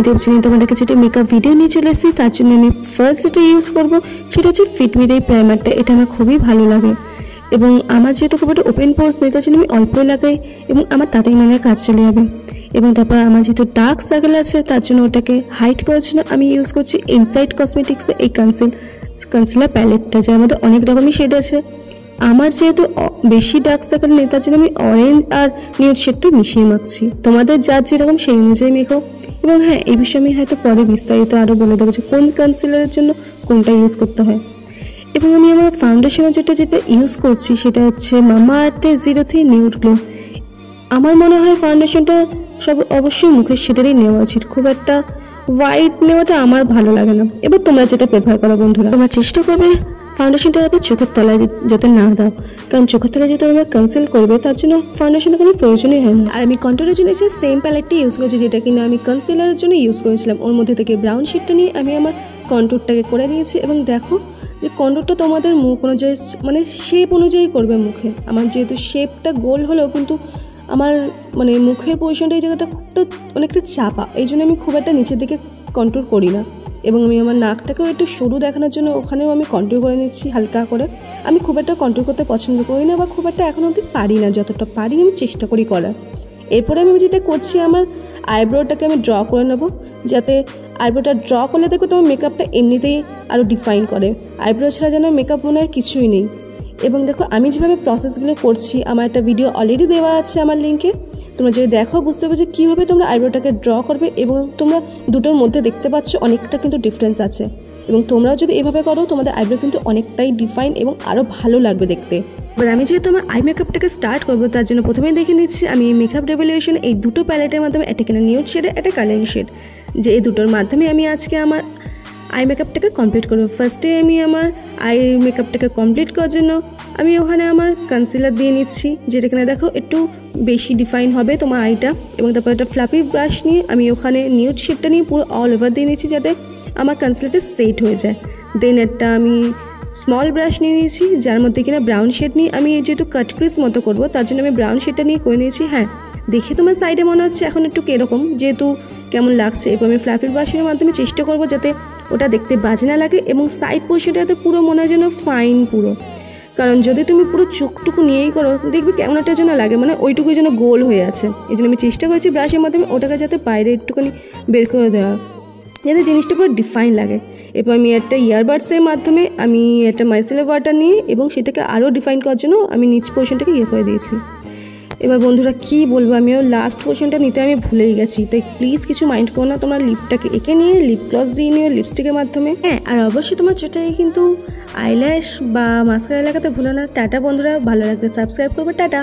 আমি দেখছি তোমাদের কাছে একটা মেকআপ ভিডিও নিয়ে চলে এসেছি। তার জন্য আমি ফার্স্ট যেটা ইউজ করব সেটা হচ্ছে ফিটমির এই প্রাইমারটা। এটা আমার খুবই ভালো লাগে এবং আমার যেহেতু খুব একটা ওপেন পোর্স নেই তার জন্য আমি অল্পই লাগাই এবং আমার তাড়াতাড়ি মানে কাজ চলে যাবে। এবং তারপর আমার যেহেতু ডার্ক সার্কেল আছে তার জন্য ওটাকে হাইড করার জন্য আমি ইউজ করছি ইনসাইড কসমেটিক্সের এই কনসিলার প্যালেটটা, যার মধ্যে অনেক রকমই শেড আছে। আমার যেহেতু বেশি ডার্ক সার্কেল নেই তার জন্য আমি অরেঞ্জ আর নিউড শেডটা মিশিয়ে মাখছি। তোমাদের যার যেরকম সেই অনুযায়ী মেখো। এবং হ্যাঁ, এই বিষয়ে আমি হয়তো পরে বিস্তারিত আরও বলে দেবো যে কোন কনসিলারের জন্য কোনটা ইউজ করতে হয়। এবং আমি আমার ফাউন্ডেশনের যেটা ইউজ করছি সেটা হচ্ছে মামা আর্থের 03 নিউড গ্লো। আমার মনে হয় ফাউন্ডেশনটা সব অবশ্যই মুখের শেডেরই নেওয়া উচিত, খুব একটা হোয়াইট নেওয়াটা আমার ভালো লাগে না। এবার তোমরা যেটা প্রেফার করো বন্ধুরা, তোমরা চেষ্টা করবে ফাউন্ডেশনটা যাতে চোখের তলায় যাতে না দাও, কারণ চোখের তলায় যেহেতু আমরা কনসিল করবে তার জন্য ফাউন্ডেশনের কোনো প্রয়োজনই হয় না। আর আমি কন্ট্রোলের জন্য এসে সেম প্যালেটটি ইউজ করেছি যেটা কিনা আমি কনসিলারের জন্য ইউজ করেছিলাম। ওর মধ্যে থেকে ব্রাউন শেডটা নিয়ে আমি আমার কন্ট্রোরটাকে করে নিয়েছি। এবং দেখো যে কন্ট্রোরটা তোমাদের মুখ অনুযায়ী মানে শেপ অনুযায়ী করবে মুখে। আমার যেহেতু শেপটা গোল হলেও কিন্তু আমার মানে মুখের পজিশনটা এই জায়গাটা অনেকটা চাপা, এই জন্য আমি খুব একটা নিচের দিকে কন্ট্রোল করি না। এবং আমি আমার নাকটাকেও একটু সরু দেখানোর জন্য ওখানেও আমি কন্ট্রোল করে নিচ্ছি হালকা করে। আমি খুব একটা কন্ট্রোল করতে পছন্দ করি না বা খুব একটা এখন অবধি পারি না, যতটা পারি আমি চেষ্টা করি করার। এরপরে আমি যেটা করছি আমার আইব্রোটাকে আমি ড্র করে নেবো, যাতে আইব্রোটা ড্র করলে দেখো তোমার মেকআপটা এমনিতেই আরও ডিফাইন করে। আইব্রো ছাড়া যেন মেকআপ মনে হয় কিছুই নেই। এবং দেখো আমি যেভাবে প্রসেসগুলো করছি আমার একটা ভিডিও অলরেডি দেওয়া আছে আমার লিঙ্কে, তোমরা যদি দেখো বুঝতে পারছো কীভাবে তোমরা আইব্রোটাকে ড্র করবে। এবং তোমরা দুটোর মধ্যে দেখতে পাচ্ছ অনেকটা কিন্তু ডিফারেন্স আছে। এবং তোমরাও যদি এভাবে করো তোমাদের আইব্রো কিন্তু অনেকটাই ডিফাইন এবং আরও ভালো লাগবে দেখতে। এবার আমি যেহেতু আমার আই মেকআপটাকে স্টার্ট করবো তার জন্য প্রথমেই দেখে নিচ্ছি আমি এই মেকআপ রেভলিউশন এই দুটো প্যালেটের মাধ্যমে, একটা কিনা নিউড শেড একটা কালারিং শেড, যে এই দুটোর মাধ্যমে আমি আজকে আমার আই মেকআপটাকে কমপ্লিট করবো। ফার্স্টে আমি আমার আই মেকআপটাকে কমপ্লিট করার জন্য আমি ওখানে আমার কনসিলার দিয়ে নিচ্ছি, যেটা কিনা দেখো একটু বেশি ডিফাইন হবে তোমার আইটা। এবং তারপর একটা ফ্লাফি ব্রাশ নিয়ে আমি ওখানে নিউড শেডটা নিয়ে পুরো অল ওভার দিয়ে নিচ্ছি যাতে আমার কনসিলারটা সেট হয়ে যায়। দেন একটা আমি স্মল ব্রাশ নিয়ে নিয়েছি যার মধ্যে কিনা ব্রাউন শেড নিয়ে আমি যেহেতু কাট ক্রিজ মতো করবো তার জন্য আমি ব্রাউন শেডটা নিয়ে করে নিয়েছি। হ্যাঁ, দেখে তোমার সাইডে মনে হচ্ছে এখন একটু কীরকম, যেহেতু কেমন লাগছে। এবার আমি ফ্লাফি ব্রাশের মাধ্যমে চেষ্টা করবো যাতে ওটা দেখতে বাজে না লাগে এবং সাইড পোর্শনটা যাতে পুরো মনে হয় যেন ফাইন পুরো। কারণ যদি তুমি পুরো চোখটুকু নিয়েই করো দেখবে কেমন একটা যেন লাগে, মানে ওইটুকুই যেন গোল হয়ে আছে। এই জন্য আমি চেষ্টা করেছি ব্রাশের মাধ্যমে ওটাকে যাতে বাইরে একটুখানি বের করে দেওয়া, যাতে জিনিসটা পুরো ডিফাইন লাগে। এরপর আমি একটা ইয়ারবাডসের মাধ্যমে আমি একটা মাইসেলার ওয়াটার নিয়ে এবং সেটাকে আরও ডিফাইন করার জন্য আমি নিচ পোর্শনটাকে ইয়ে করে দিয়েছি। এবার বন্ধুরা কী বলবো, আমিও লাস্ট পোর্শনটা নিতে আমি ভুলেই গেছি, তাই প্লিজ কিছু মাইন্ড করো না। তোমার লিপটাকে এঁকে নিয়ে লিপ গ্লস দিয়ে নিও লিপস্টিকের মাধ্যমে। হ্যাঁ, আর অবশ্যই তোমার চোখটাকে কিন্তু আইল্যাশ বা মাস্কারা লাগাতে ভুলো না। টাটা বন্ধুরা, ভালো লাগলে সাবস্ক্রাইব করবে। টাটা।